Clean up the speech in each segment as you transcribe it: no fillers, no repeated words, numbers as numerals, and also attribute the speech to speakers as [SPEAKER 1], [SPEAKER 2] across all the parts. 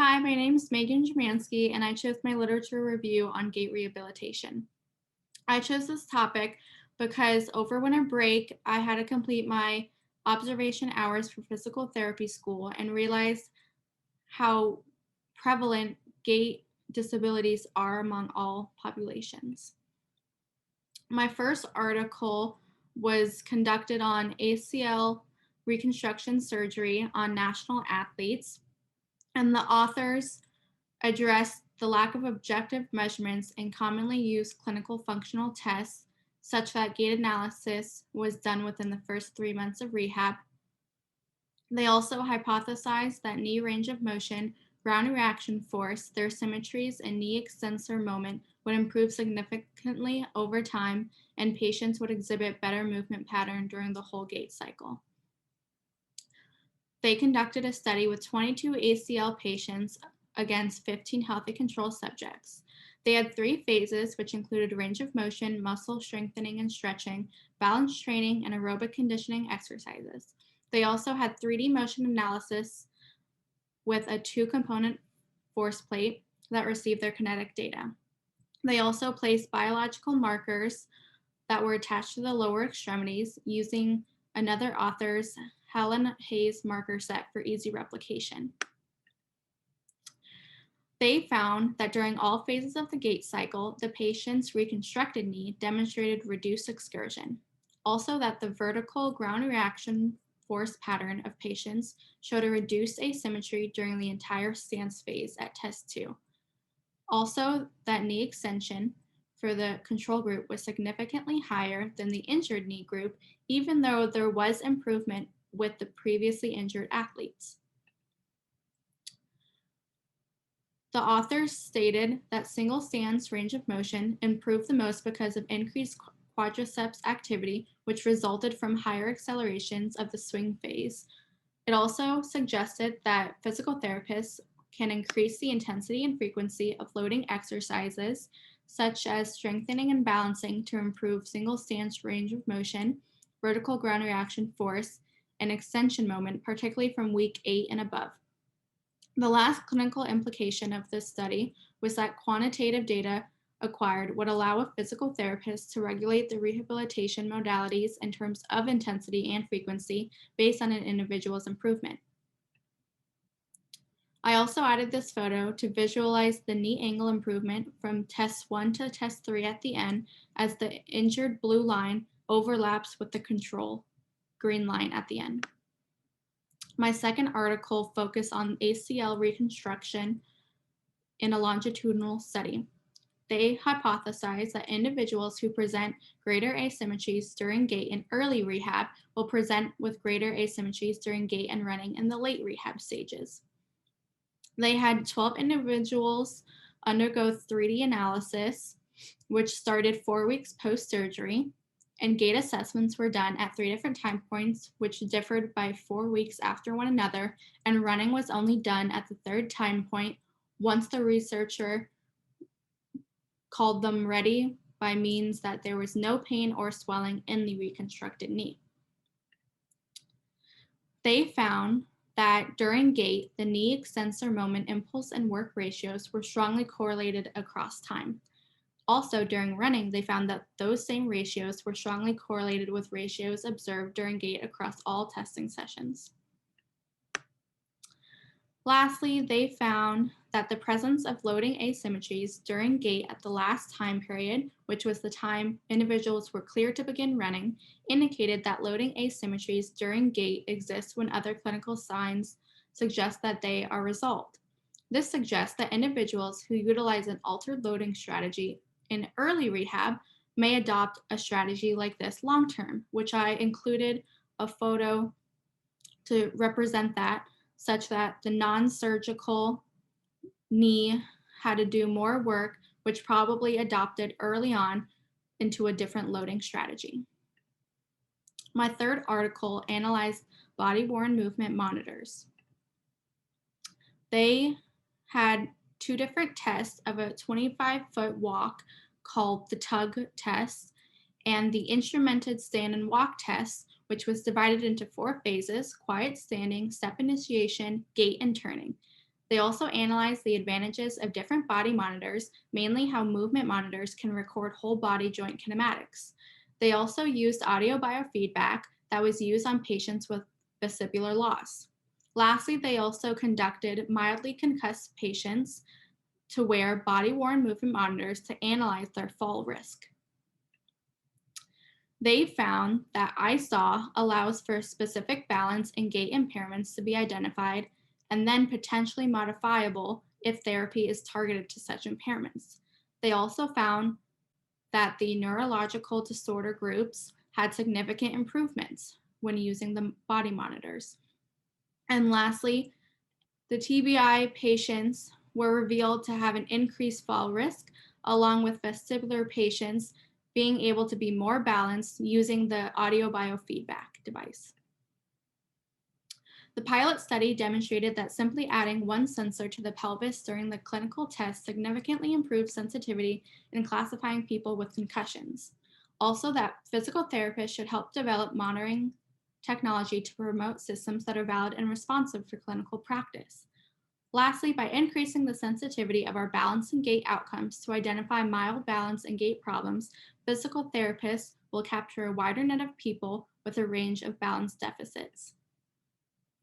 [SPEAKER 1] Hi, my name is Megan Jamansky, and I chose my literature review on gait rehabilitation. I chose this topic because over winter break, I had to complete my observation hours for physical therapy school and realized how prevalent gait disabilities are among all populations. My first article was conducted on ACL reconstruction surgery on national athletes, and the authors addressed the lack of objective measurements in commonly used clinical functional tests, such that gait analysis was done within the first 3 months of rehab. They also hypothesized that knee range of motion, ground reaction force, their symmetries, and knee extensor moment would improve significantly over time, and patients would exhibit better movement pattern during the whole gait cycle. They conducted a study with 22 ACL patients against 15 healthy control subjects. They had 3 phases, which included range of motion, muscle strengthening and stretching, balance training, and aerobic conditioning exercises. They also had 3D motion analysis with a 2-component force plate that received their kinetic data. They also placed biological markers that were attached to the lower extremities using another author's Helen Hayes marker set for easy replication. They found that during all phases of the gait cycle, the patient's reconstructed knee demonstrated reduced excursion. Also, that the vertical ground reaction force pattern of patients showed a reduced asymmetry during the entire stance phase at test 2. Also, that knee extension for the control group was significantly higher than the injured knee group, even though there was improvement with the previously injured athletes. The authors stated that single stance range of motion improved the most because of increased quadriceps activity, which resulted from higher accelerations of the swing phase. It also suggested that physical therapists can increase the intensity and frequency of loading exercises, such as strengthening and balancing, to improve single stance range of motion, vertical ground reaction force, and extension moment, particularly from week 8 and above. The last clinical implication of this study was that quantitative data acquired would allow a physical therapist to regulate the rehabilitation modalities in terms of intensity and frequency based on an individual's improvement. I also added this photo to visualize the knee angle improvement from test 1 to test 3 at the end, as the injured blue line overlaps with the control green line at the end. My second article focused on ACL reconstruction in a longitudinal study. They hypothesized that individuals who present greater asymmetries during gait in early rehab will present with greater asymmetries during gait and running in the late rehab stages. They had 12 individuals undergo 3D analysis, which started 4 weeks post-surgery, and gait assessments were done at 3 different time points, which differed by 4 weeks after one another, and running was only done at the 3rd time point once the researcher called them ready, by means that there was no pain or swelling in the reconstructed knee. They found that during gait, the knee extensor moment impulse and work ratios were strongly correlated across time. Also, during running, they found that those same ratios were strongly correlated with ratios observed during gait across all testing sessions. Lastly, they found that the presence of loading asymmetries during gait at the last time period, which was the time individuals were cleared to begin running, indicated that loading asymmetries during gait exist when other clinical signs suggest that they are resolved. This suggests that individuals who utilize an altered loading strategy in early rehab may adopt a strategy like this long term, which I included a photo to represent that, such that the non-surgical knee had to do more work, which probably adopted early on into a different loading strategy. My third article analyzed body-worn movement monitors. They had 2 different tests of a 25-foot walk called the tug test and the instrumented stand and walk test, which was divided into 4 phases: quiet standing, step initiation, gait, and turning. They also analyzed the advantages of different body monitors, mainly how movement monitors can record whole body joint kinematics. They also used audio biofeedback that was used on patients with vestibular loss. Lastly, they also conducted mildly concussed patients to wear body-worn movement monitors to analyze their fall risk. They found that ISAW allows for specific balance and gait impairments to be identified and then potentially modifiable if therapy is targeted to such impairments. They also found that the neurological disorder groups had significant improvements when using the body monitors. And lastly, the TBI patients were revealed to have an increased fall risk, along with vestibular patients being able to be more balanced using the audio biofeedback device. The pilot study demonstrated that simply adding one sensor to the pelvis during the clinical test significantly improved sensitivity in classifying people with concussions. Also, that physical therapists should help develop monitoring technology to promote systems that are valid and responsive for clinical practice. Lastly, by increasing the sensitivity of our balance and gait outcomes to identify mild balance and gait problems, physical therapists will capture a wider net of people with a range of balance deficits.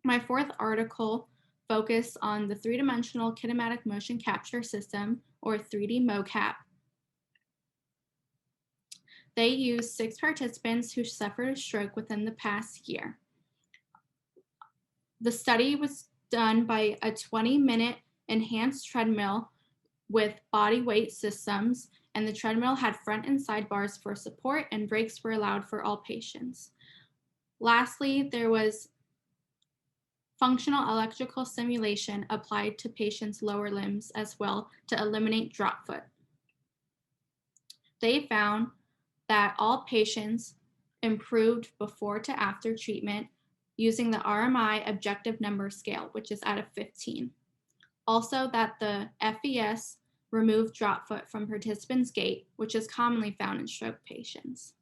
[SPEAKER 1] My fourth article focused on the three-dimensional kinematic motion capture system, or 3D MoCap. They used 6 participants who suffered a stroke within the past year. The study was done by a 20-minute enhanced treadmill with body weight systems, and the treadmill had front and side bars for support, and brakes were allowed for all patients. Lastly, there was functional electrical stimulation applied to patients' lower limbs as well to eliminate drop foot. They found that all patients improved before to after treatment using the RMI objective number scale, which is out of 15. Also, that the FES removed drop foot from participants' gait, which is commonly found in stroke patients.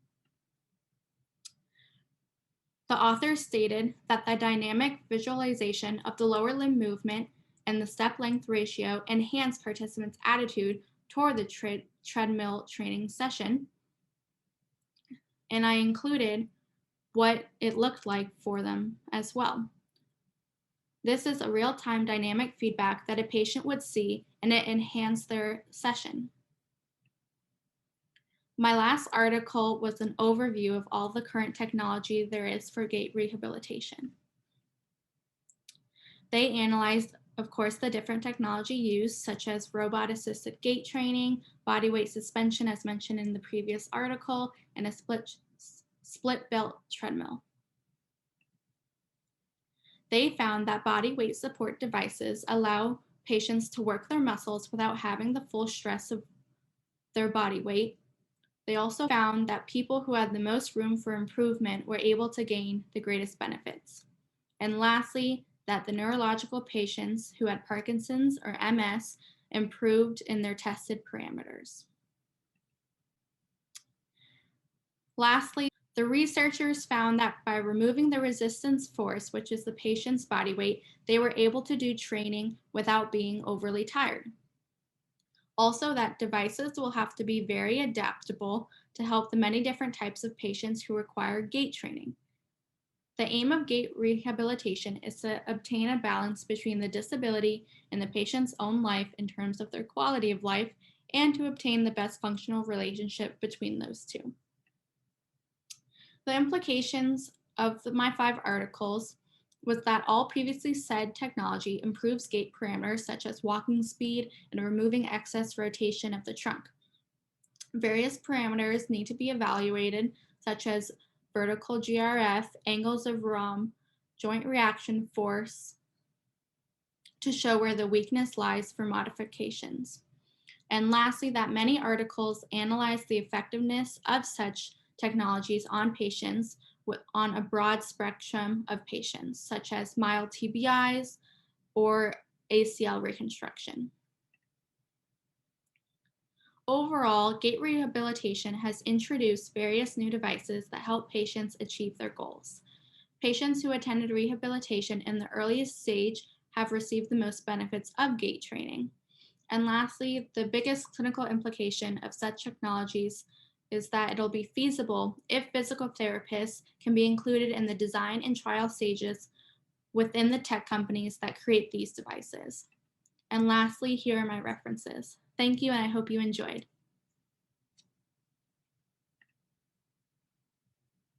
[SPEAKER 1] The authors stated that the dynamic visualization of the lower limb movement and the step length ratio enhanced participants' attitude toward the treadmill training session, and I included what it looked like for them as well. This is a real-time dynamic feedback that a patient would see, and it enhanced their session. My last article was an overview of all the current technology there is for gait rehabilitation. They analyzed, of course, the different technology used, such as robot-assisted gait training, body weight suspension, as mentioned in the previous article, and a split belt treadmill. They found that body weight support devices allow patients to work their muscles without having the full stress of their body weight. They also found that people who had the most room for improvement were able to gain the greatest benefits. And lastly, that the neurological patients who had Parkinson's or MS improved in their tested parameters. Lastly, the researchers found that by removing the resistance force, which is the patient's body weight, they were able to do training without being overly tired. Also, that devices will have to be very adaptable to help the many different types of patients who require gait training. The aim of gait rehabilitation is to obtain a balance between the disability and the patient's own life in terms of their quality of life, and to obtain the best functional relationship between those two. The implications of my 5 articles was that all previously said technology improves gait parameters such as walking speed and removing excess rotation of the trunk. Various parameters need to be evaluated, such as vertical GRF, angles of ROM, joint reaction force, to show where the weakness lies for modifications. And lastly, that many articles analyze the effectiveness of such technologies on patients on a broad spectrum of patients, such as mild TBIs or ACL reconstruction. Overall, gait rehabilitation has introduced various new devices that help patients achieve their goals. Patients who attended rehabilitation in the earliest stage have received the most benefits of gait training. And lastly, the biggest clinical implication of such technologies is that it'll be feasible if physical therapists can be included in the design and trial stages within the tech companies that create these devices. And lastly, here are my references. Thank you, and I hope you enjoyed.